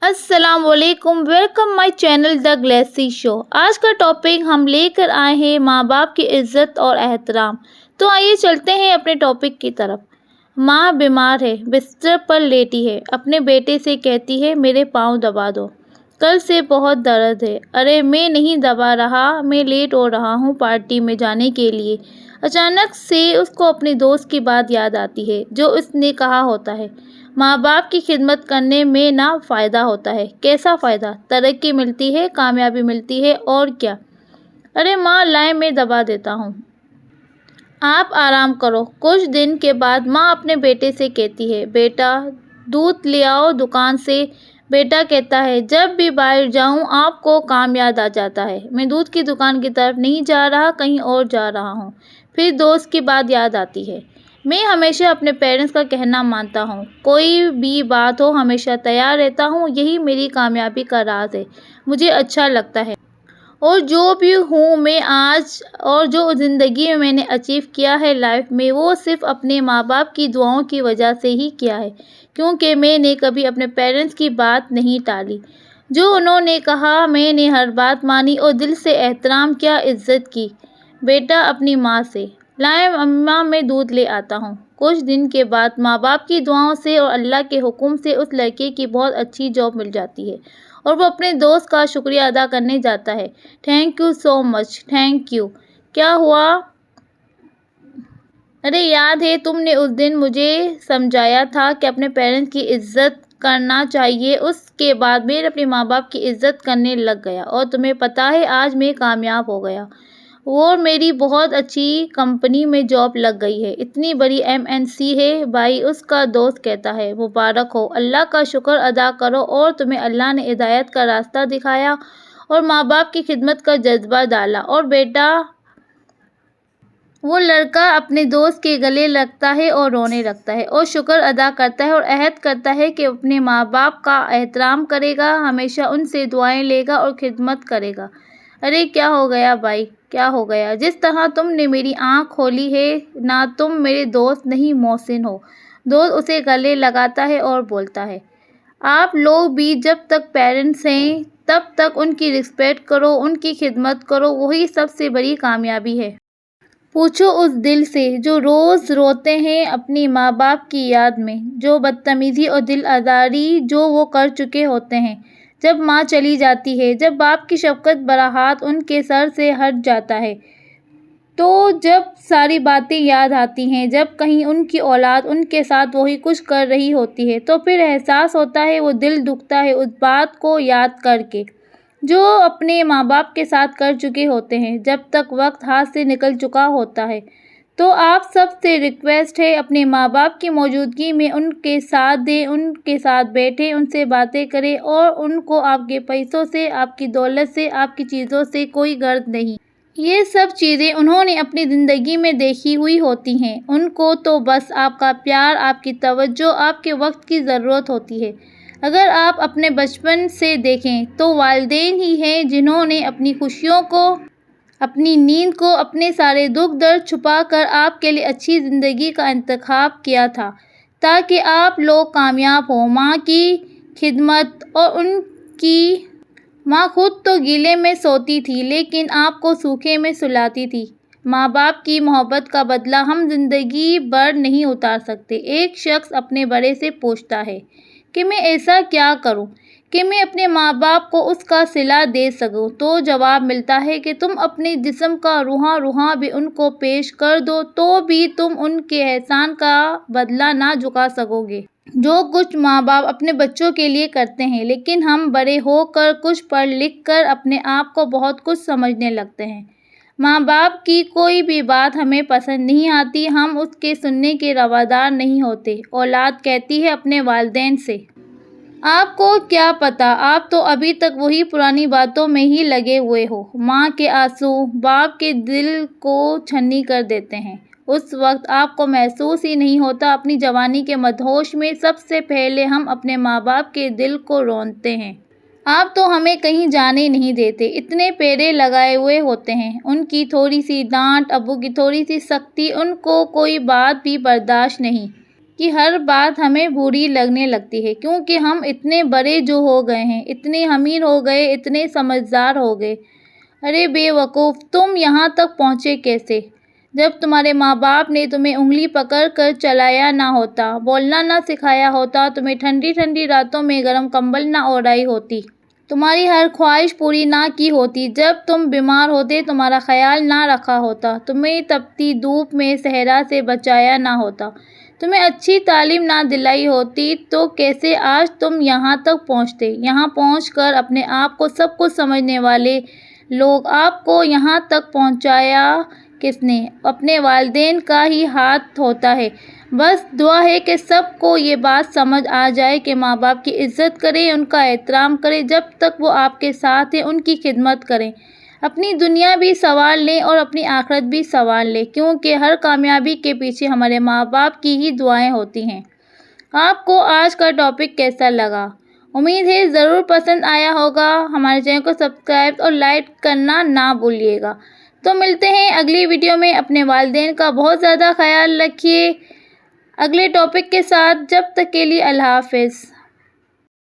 अस्सलाम वालेकुम, welcome my channel the Gleycy show. आज का टॉपिक हम लेकर आए हैं माँ बाप की इज्जत और एहतराम। तो आइए चलते हैं अपने टॉपिक की तरफ। माँ बीमार है, बिस्तर पर लेटी है, अपने बेटे से कहती है मेरे पाँव दबा दो, कल से बहुत दर्द है। अरे मैं नहीं दबा रहा, मैं लेट हो रहा हूँ पार्टी में जाने के लिए। अचानक से उसको अपने दोस्त की बात याद आती है जो उसने कहा होता है माँ बाप की खिदमत करने में ना फ़ायदा होता है। कैसा फ़ायदा? तरक्की मिलती है, कामयाबी मिलती है, और क्या। अरे माँ लाए मैं दबा देता हूँ, आप आराम करो। कुछ दिन के बाद माँ अपने बेटे से कहती है बेटा दूध ले आओ दुकान से। बेटा कहता है जब भी बाहर जाऊँ आपको काम याद आ जाता है। मैं दूध की दुकान की तरफ नहीं जा रहा, कहीं और जा रहा हूँ। फिर दोस्त की बात याद आती है। मैं हमेशा अपने पेरेंट्स का कहना मानता हूँ, कोई भी बात हो हमेशा तैयार रहता हूँ, यही मेरी कामयाबी का राज है। मुझे अच्छा लगता है और जो भी हूँ मैं आज, और जो ज़िंदगी में मैंने अचीव किया है लाइफ में, वो सिर्फ अपने माँ बाप की दुआओं की वजह से ही किया है, क्योंकि मैंने कभी अपने पेरेंट्स की बात नहीं टाली। जो उन्होंने कहा मैंने हर बात मानी और दिल से एहतराम किया, इज्जत की। बेटा अपनी माँ से लाए अम्मा मैं दूध ले आता हूँ। कुछ दिन के बाद माँ बाप की दुआओं से और अल्लाह के हुक्म से उस लड़के की बहुत अच्छी जॉब मिल जाती है और वो अपने दोस्त का शुक्रिया अदा करने जाता है। Thank you so much, thank you. क्या हुआ? अरे याद है तुमने उस दिन मुझे समझाया था कि अपने पेरेंट्स की इज्जत करना चाहिए। उसके बाद मैं अपने माँ बाप की इज्जत करने लग गया और तुम्हें पता है आज मैं कामयाब हो गया। वो मेरी बहुत अच्छी कंपनी में जॉब लग गई है, इतनी बड़ी एमएनसी है भाई। उसका दोस्त कहता है मुबारक हो, अल्लाह का शुक्र अदा करो और तुम्हें अल्लाह ने हिदायत का रास्ता दिखाया और माँ बाप की खिदमत का जज्बा डाला। और बेटा वो लड़का अपने दोस्त के गले लगता है और रोने लगता है और शुक्र अदा करता है और अहद करता है कि अपने माँ बाप का एहतराम करेगा, हमेशा उनसे दुआएं लेगा और खिदमत करेगा। अरे क्या हो गया भाई, क्या हो गया? जिस तरह तुमने मेरी आँख खोली है ना, तुम मेरे दोस्त नहीं मोहसिन हो। दोस्त उसे गले लगाता है और बोलता है आप लोग भी जब तक पेरेंट्स हैं तब तक उनकी रिस्पेक्ट करो, उनकी खिदमत करो, वही सबसे बड़ी कामयाबी है। पूछो उस दिल से जो रोज़ रोते हैं अपनी माँ बाप की याद में, जो बदतमीज़ी और दिल आज़ारी जो वो कर चुके होते हैं जब माँ चली जाती है, जब बाप की शफ़क़त भरा हाथ उनके सर से हट जाता है, तो जब सारी बातें याद आती हैं, जब कहीं उनकी औलाद उनके साथ वही कुछ कर रही होती है, तो फिर एहसास होता है, वो दिल दुखता है उस बात को याद करके जो अपने माँ बाप के साथ कर चुके होते हैं जब तक वक्त हाथ से निकल चुका होता है। तो आप सब से रिक्वेस्ट है अपने माँ बाप की मौजूदगी में उनके साथ दें, उनके साथ बैठें, उनसे बातें करें और उनको आपके पैसों से, आपकी दौलत से, आपकी चीज़ों से कोई गर्ज नहीं। ये सब चीज़ें उन्होंने अपनी ज़िंदगी में देखी हुई होती हैं। उनको तो बस आपका प्यार, आपकी तवज्जो, आपके वक्त की ज़रूरत होती है। अगर आप अपने बचपन से देखें तो वालिदैन ही हैं जिन्होंने अपनी खुशियों को, अपनी नींद को, अपने सारे दुख दर्द छुपा कर आपके लिए अच्छी ज़िंदगी का इंतखाब किया था ताकि आप लोग कामयाब हों। माँ की खिदमत और उनकी माँ खुद तो गीले में सोती थी लेकिन आपको सूखे में सुलाती थी। माँ बाप की मोहब्बत का बदला हम जिंदगी भर नहीं उतार सकते। एक शख्स अपने बड़े से पूछता है कि मैं ऐसा क्या करूं कि मैं अपने माँ बाप को उसका सिला दे सकूं, तो जवाब मिलता है कि तुम अपने जिस्म का रूहां भी उनको पेश कर दो तो भी तुम उनके एहसान का बदला ना चुका सकोगे जो कुछ माँ बाप अपने बच्चों के लिए करते हैं। लेकिन हम बड़े होकर कुछ पढ़ लिख कर अपने आप को बहुत कुछ समझने लगते हैं। माँ बाप की कोई भी बात हमें पसंद नहीं आती, हम उसके सुनने के रवादार नहीं होते। औलाद कहती है अपने वालिदैन से आपको क्या पता, आप तो अभी तक वही पुरानी बातों में ही लगे हुए हो। माँ के आंसू बाप के दिल को छन्नी कर देते हैं। उस वक्त आपको महसूस ही नहीं होता। अपनी जवानी के मदहोश में सबसे पहले हम अपने माँ बाप के दिल को रौंदते हैं। आप तो हमें कहीं जाने नहीं देते, इतने पेरे लगाए हुए होते हैं। उनकी थोड़ी सी डांट, अब्बू की थोड़ी सी सख्ती, उनको कोई बात भी बर्दाश्त नहीं। کہ ہر بات ہمیں بری لگنے لگتی ہے، کیونکہ ہم اتنے بڑے جو ہو گئے ہیں، اتنے امیر ہو گئے، اتنے سمجھدار ہو گئے۔ ارے بے وقوف، تم یہاں تک پہنچے کیسے؟ جب تمہارے ماں باپ نے تمہیں انگلی پکڑ کر چلایا نہ ہوتا، بولنا نہ سکھایا ہوتا، تمہیں ٹھنڈی ٹھنڈی راتوں میں گرم کمبل نہ اوڑھائی ہوتی، تمہاری ہر خواہش پوری نہ کی ہوتی، جب تم بیمار ہوتے تمہارا خیال نہ رکھا ہوتا، تمہیں تپتی دھوپ میں صحرا سے بچایا نہ ہوتا، تمہیں اچھی تعلیم نہ دلائی ہوتی، تو کیسے آج تم یہاں تک پہنچتے؟ یہاں پہنچ کر اپنے آپ کو سب کچھ سمجھنے والے لوگ، آپ کو یہاں تک پہنچایا کس نے؟ اپنے والدین کا ہی ہاتھ ہوتا ہے۔ بس دعا ہے کہ سب کو یہ بات سمجھ آ جائے کہ ماں باپ کی عزت کریں، ان کا احترام کریں، جب تک وہ آپ کے ساتھ ہیں ان کی خدمت کریں، اپنی دنیا بھی سنوار لیں اور اپنی آخرت بھی سنوار لیں، کیونکہ ہر کامیابی کے پیچھے ہمارے ماں باپ کی ہی دعائیں ہوتی ہیں۔ آپ کو آج کا ٹاپک کیسا لگا؟ امید ہے ضرور پسند آیا ہوگا۔ ہمارے چینل کو سبسکرائب اور لائک کرنا نہ بھولیے گا۔ تو ملتے ہیں اگلی ویڈیو میں۔ اپنے والدین کا بہت زیادہ خیال رکھیے اگلے ٹاپک کے ساتھ۔ جب تک کے لیے اللہ حافظ۔